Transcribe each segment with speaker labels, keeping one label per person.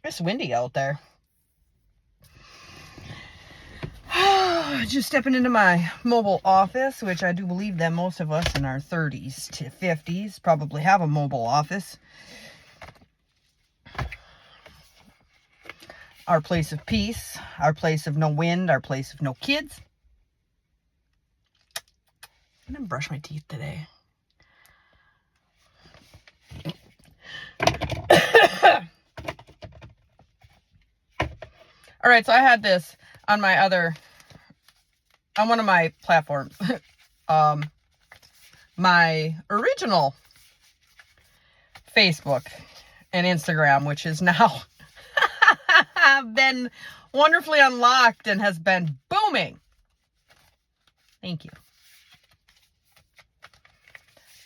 Speaker 1: It's windy out there. Just stepping into my mobile office, which I do believe that most of us in our 30s to 50s probably have a mobile office. Our place of peace, our place of no wind, our place of no kids. I didn't brush my teeth today. All right, so I had this on one of my platforms. My original Facebook and Instagram, which is now been wonderfully unlocked and has been booming. Thank you.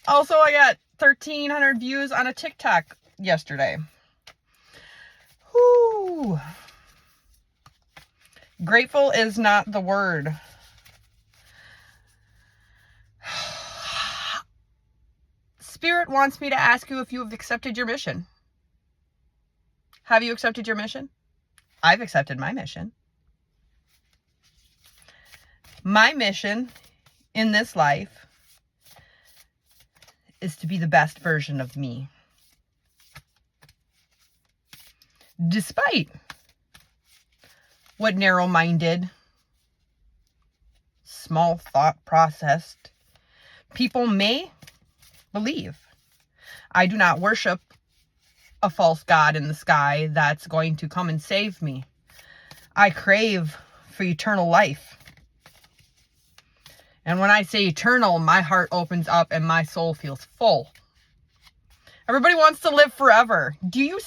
Speaker 1: Also, I got 1,300 views on a TikTok yesterday. Whoo. Grateful is not the word. Spirit wants me to ask you if you have accepted your mission. Have you accepted your mission? I've accepted my mission. My mission in this life is to be the best version of me. Despite what narrow-minded, small thought processed people may believe. I do not worship a false god in the sky that's going to come and save me. I crave for eternal life. And when I say eternal, my heart opens up and my soul feels full. Everybody wants to live forever. Do you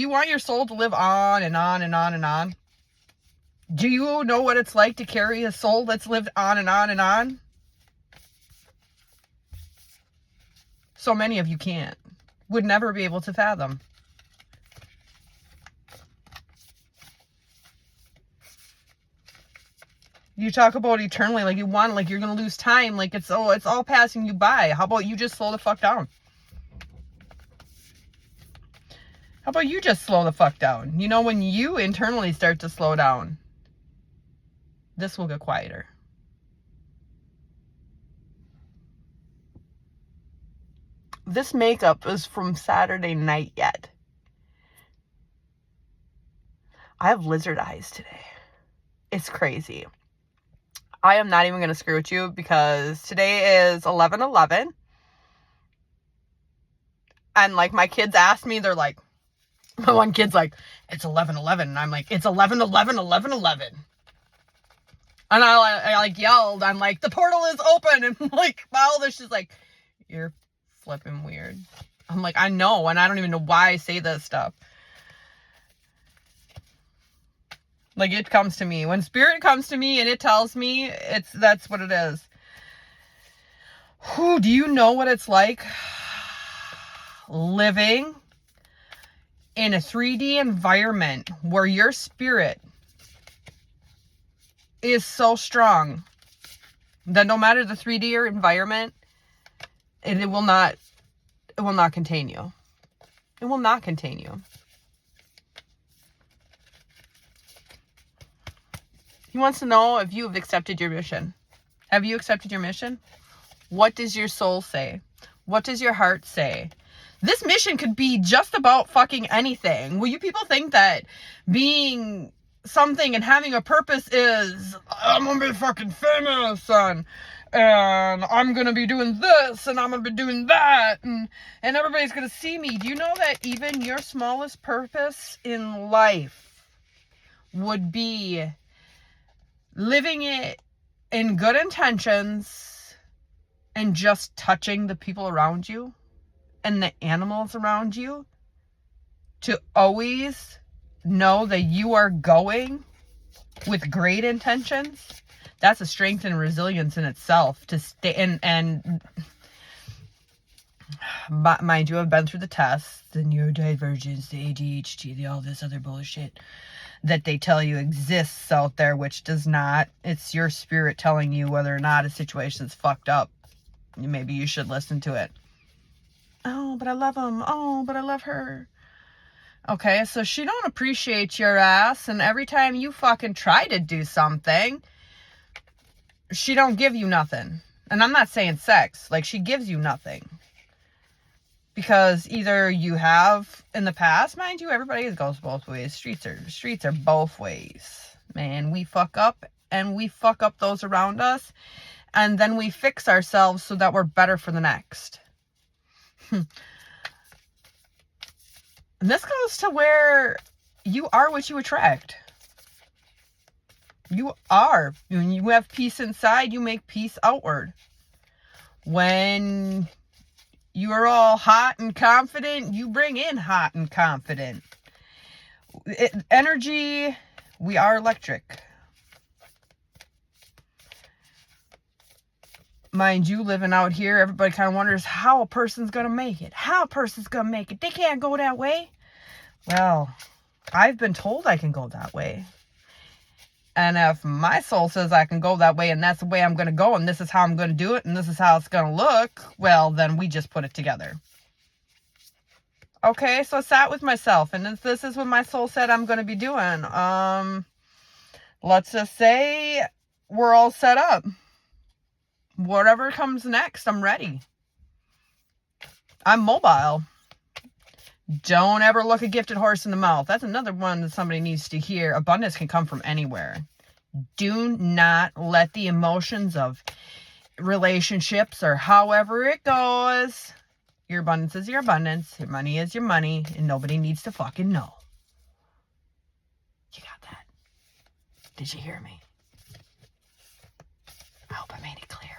Speaker 1: want your soul to live on and on and on and on? Do you know what it's like to carry a soul that's lived on and on and on? So many of you can't. Would never be able to fathom. You talk about eternally like you're going to lose time, like it's all passing you by. How about you just slow the fuck down? How about you just slow the fuck down? You know, when you internally start to slow down, this will get quieter. This makeup is from Saturday night yet. I have lizard eyes today. It's crazy. I am not even going to screw with you because today is 11/11. And like my kids asked me, they're like, my one kid's like, it's 11/11. And I'm like, it's 11/11/11/11. And I like yelled, I'm like, the portal is open. And like, my oldest is like, you're flipping weird. I'm like, I know. And I don't even know why I say this stuff. Like, it comes to me. When spirit comes to me and it tells me, that's what it is. Do you know what it's like living in a 3D environment where your spirit is so strong that no matter the 3D environment, it will not contain you. It will not contain you. He wants to know if you have accepted your mission. Have you accepted your mission? What does your soul say? What does your heart say? This mission could be just about fucking anything. Will you people think that being something and having a purpose is, I'm gonna be fucking famous and I'm gonna be doing this and I'm gonna be doing that and everybody's gonna see me. Do you know that even your smallest purpose in life would be living it in good intentions and just touching the people around you and the animals around you to always know that you are going with great intentions? That's a strength and resilience in itself to stay and mind you, I've been through the tests, the neurodivergence, the ADHD, all this other bullshit that they tell you exists out there, which does not. It's your spirit telling you whether or not a situation's fucked up. Maybe you should listen to it. Oh, but I love him. Oh, but I love her. Okay, so she don't appreciate your ass, and every time you fucking try to do something, she don't give you nothing. And I'm not saying sex, like she gives you nothing. Because either you have in the past, mind you, everybody goes both ways. Streets are both ways. Man, we fuck up and we fuck up those around us, and then we fix ourselves so that we're better for the next. And this goes to where you are what you attract. You are. When you have peace inside, you make peace outward. When you're all hot and confident, you bring in hot and confident. Energy, we are electric. Mind you, living out here, everybody kind of wonders how a person's going to make it. How a person's going to make it. They can't go that way. Well, I've been told I can go that way. And if my soul says I can go that way and that's the way I'm going to go and this is how I'm going to do it and this is how it's going to look, well, then we just put it together. Okay, so I sat with myself and this is what my soul said I'm going to be doing. Let's just say we're all set up. Whatever comes next, I'm ready. I'm mobile. Don't ever look a gifted horse in the mouth. That's another one that somebody needs to hear. Abundance can come from anywhere. Do not let the emotions of relationships or however it goes. Your abundance is your abundance. Your money is your money. And nobody needs to fucking know. You got that? Did you hear me? I hope I made it clear.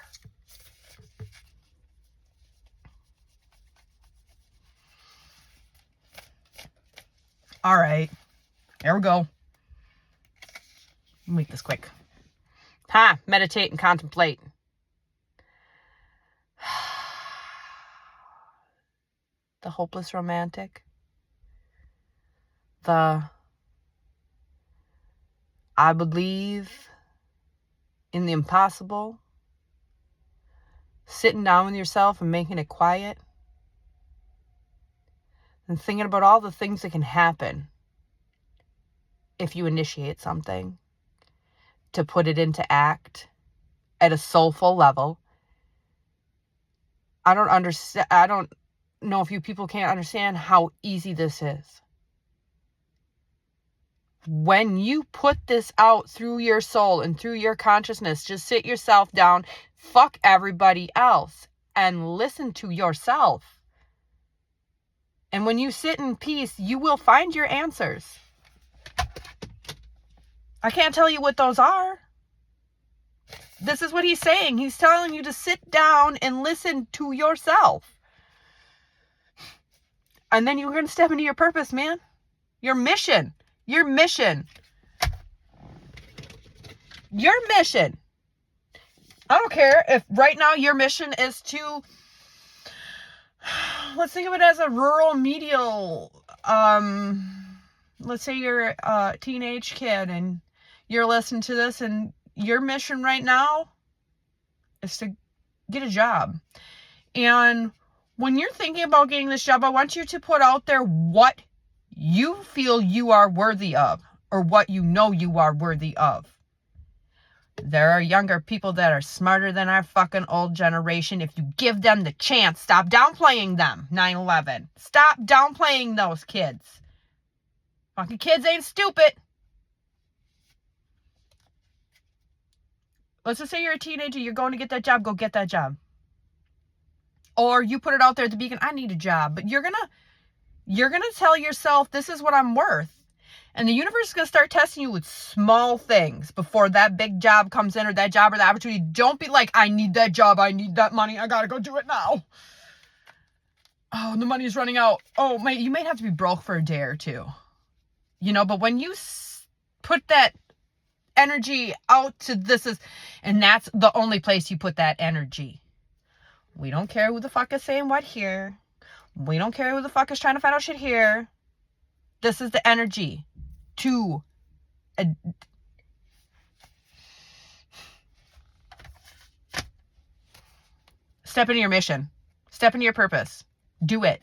Speaker 1: All right. Here we go. Make this quick. Meditate and contemplate. The hopeless romantic. I believe in the impossible. Sitting down with yourself and making it quiet. And thinking about all the things that can happen if you initiate something. To put it into act at a soulful level. I don't know if you people can't understand how easy this is. When you put this out through your soul and through your consciousness, just sit yourself down, fuck everybody else, and listen to yourself. And when you sit in peace, you will find your answers. I can't tell you what those are. This is what he's saying. He's telling you to sit down and listen to yourself. And then you're going to step into your purpose, man. Your mission. Your mission. Your mission. I don't care if right now your mission is to, let's think of it as a rural medial, let's say you're a teenage kid and you're listening to this and your mission right now is to get a job. And when you're thinking about getting this job, I want you to put out there what you feel you are worthy of or what you know you are worthy of. There are younger people that are smarter than our fucking old generation. If you give them the chance, stop downplaying them. 9/11. Stop downplaying those kids. Fucking kids ain't stupid. Let's just say you're a teenager, you're going to get that job, go get that job. Or you put it out there at the beacon, I need a job. But you're gonna tell yourself, this is what I'm worth. And the universe is going to start testing you with small things before that big job comes in or that job or the opportunity. Don't be like, I need that job. I need that money. I got to go do it now. Oh, the money's running out. Oh, you might have to be broke for a day or two. But when you put that energy out to and that's the only place you put that energy. We don't care who the fuck is saying what here. We don't care who the fuck is trying to find out shit here. This is the energy to step into your mission. Step into your purpose. Do it.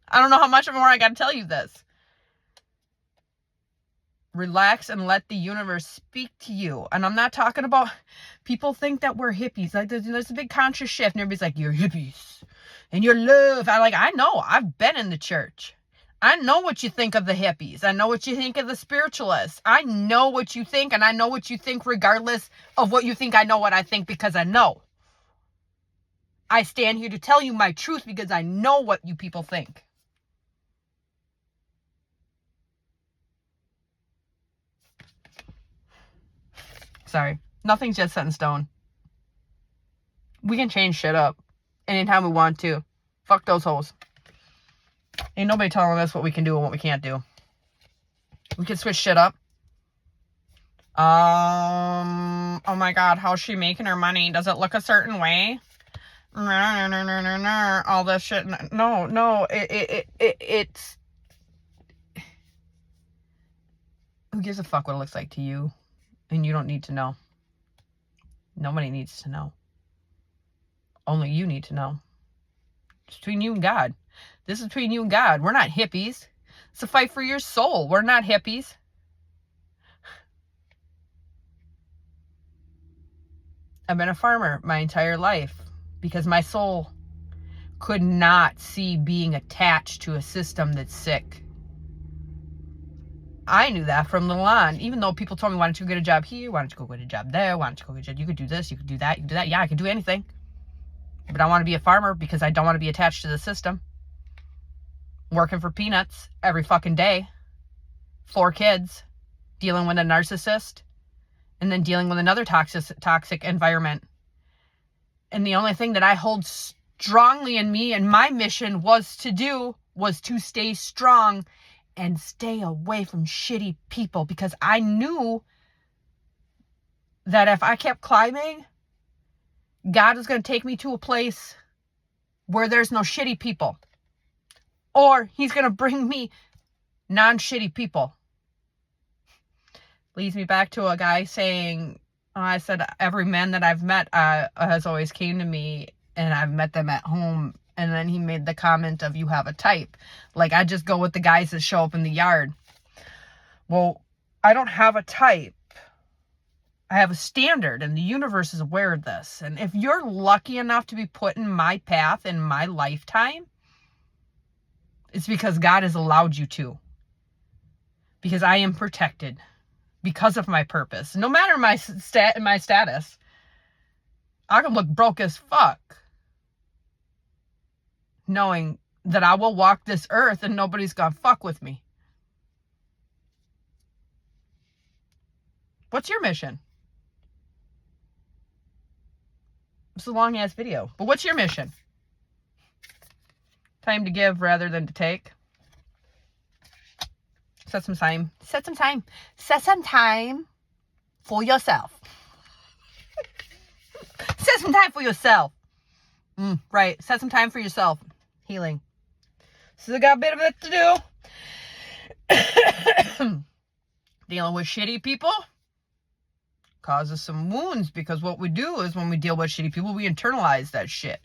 Speaker 1: I don't know how much more I got to tell you this. Relax and let the universe speak to you. And I'm not talking about, people think that we're hippies. Like there's a big conscious shift and everybody's like, you're hippies and you're love. I know, I've been in the church. I know what you think of the hippies. I know what you think of the spiritualists. I know what you think, and I know what you think regardless of what you think. I know what I think because I know. I stand here to tell you my truth because I know what you people think. Sorry. Nothing's just set in stone. We can change shit up anytime we want to. Fuck those hoes. Ain't nobody telling us what we can do and what we can't do. We can switch shit up. Oh my God, how's she making her money? Does it look a certain way? All this shit. No. It's... Who gives a fuck what it looks like to you? And you don't need to know. Nobody needs to know. Only you need to know. It's between you and God. This is between you and God. We're not hippies. It's a fight for your soul. We're not hippies. I've been a farmer my entire life because my soul could not see being attached to a system that's sick. I knew that from little on, even though people told me, why don't you get a job here? Why don't you go get a job there? Why don't you go get a job? You could do this, you could do that, you could do that. Yeah, I could do anything. But I want to be a farmer because I don't want to be attached to the system. Working for peanuts every fucking day. 4 kids. Dealing with a narcissist. And then dealing with another toxic environment. And the only thing that I hold strongly in me and my mission was to stay strong and stay away from shitty people, because I knew that if I kept climbing, God was going to take me to a place where there's no shitty people. Or he's going to bring me non-shitty people. Leads me back to a guy saying, I said, every man that I've met has always came to me, and I've met them at home. And then he made the comment of, you have a type. Like, I just go with the guys that show up in the yard. Well, I don't have a type. I have a standard, and the universe is aware of this. And if you're lucky enough to be put in my path in my lifetime, it's because God has allowed you to. Because I am protected. Because of my purpose. No matter my status, I can look broke as fuck, knowing that I will walk this earth and nobody's gonna fuck with me. What's your mission? It's a long ass video, but what's your mission? Time to give rather than to take. Set some time for yourself. Set some time for yourself. Right. Set some time for yourself. Healing. Still got a bit of it to do. Dealing with shitty people causes some wounds, because what we do is when we deal with shitty people, we internalize that shit.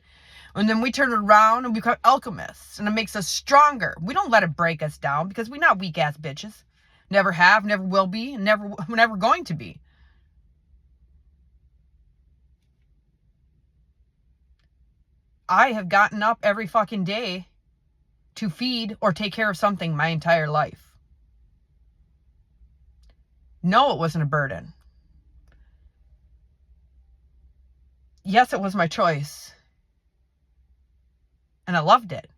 Speaker 1: And then we turn it around and we become alchemists, and it makes us stronger. We don't let it break us down, because we're not weak ass bitches. Never have, never will be, and never going to be. I have gotten up every fucking day to feed or take care of something my entire life. No, it wasn't a burden. Yes, it was my choice. And I loved it.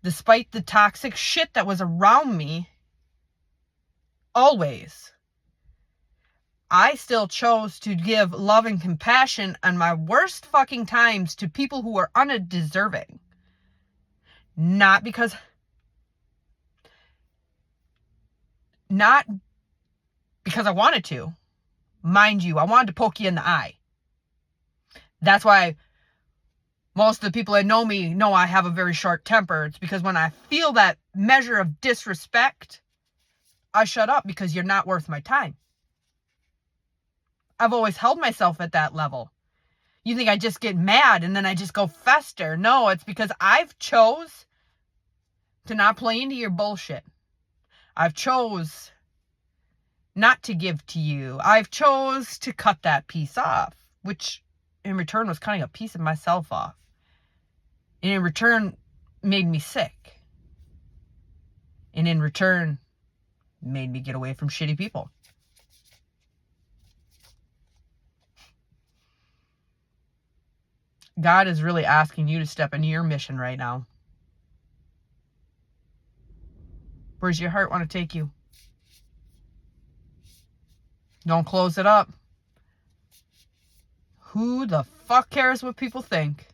Speaker 1: Despite the toxic shit that was around me, always, I still chose to give love and compassion on my worst fucking times to people who are undeserving. Not because I wanted to. Mind you, I wanted to poke you in the eye. That's why most of the people that know me know I have a very short temper. It's because when I feel that measure of disrespect, I shut up, because you're not worth my time. I've always held myself at that level. You think I just get mad and then I just go fester. No, it's because I've chose to not play into your bullshit. I've chose not to give to you. I've chose to cut that piece off, which in return was cutting a piece of myself off. And in return made me sick. And in return made me get away from shitty people. God is really asking you to step into your mission right now. Where's your heart want to take you? Don't close it up. Who the fuck cares what people think?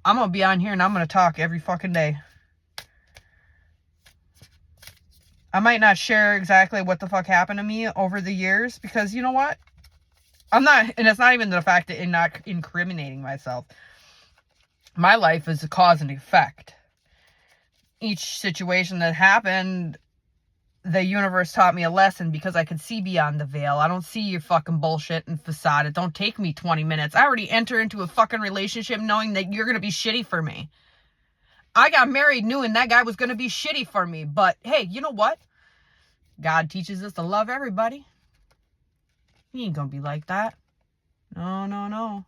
Speaker 1: I'm going to be on here and I'm going to talk every fucking day. I might not share exactly what the fuck happened to me over the years because you know what? I'm not, and it's not even the fact that I'm not incriminating myself. My life is a cause and effect. Each situation that happened, the universe taught me a lesson because I could see beyond the veil. I don't see your fucking bullshit and facade. It don't take me 20 minutes. I already enter into a fucking relationship knowing that you're going to be shitty for me. I got married knowing that guy was going to be shitty for me. But hey, you know what? God teaches us to love everybody. He ain't going to be like that. No, no, no.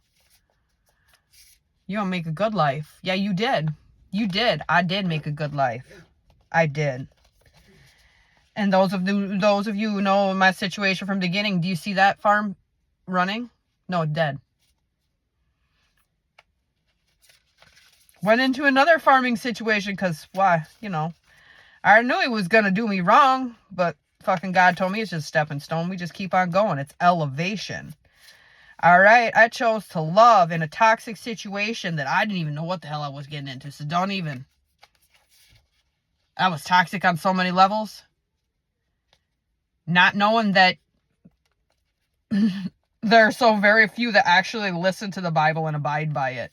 Speaker 1: You don't make a good life. Yeah, you did. You did. I did make a good life. I did. And those of you who know my situation from the beginning, do you see that farm running? No, dead. Went into another farming situation because, why? You know, I knew he was going to do me wrong, but fucking God told me it's just a stepping stone. We just keep on going. It's elevation. All right. I chose to love in a toxic situation that I didn't even know what the hell I was getting into. So don't even. I was toxic on so many levels. Not knowing that there are so very few that actually listen to the Bible and abide by it.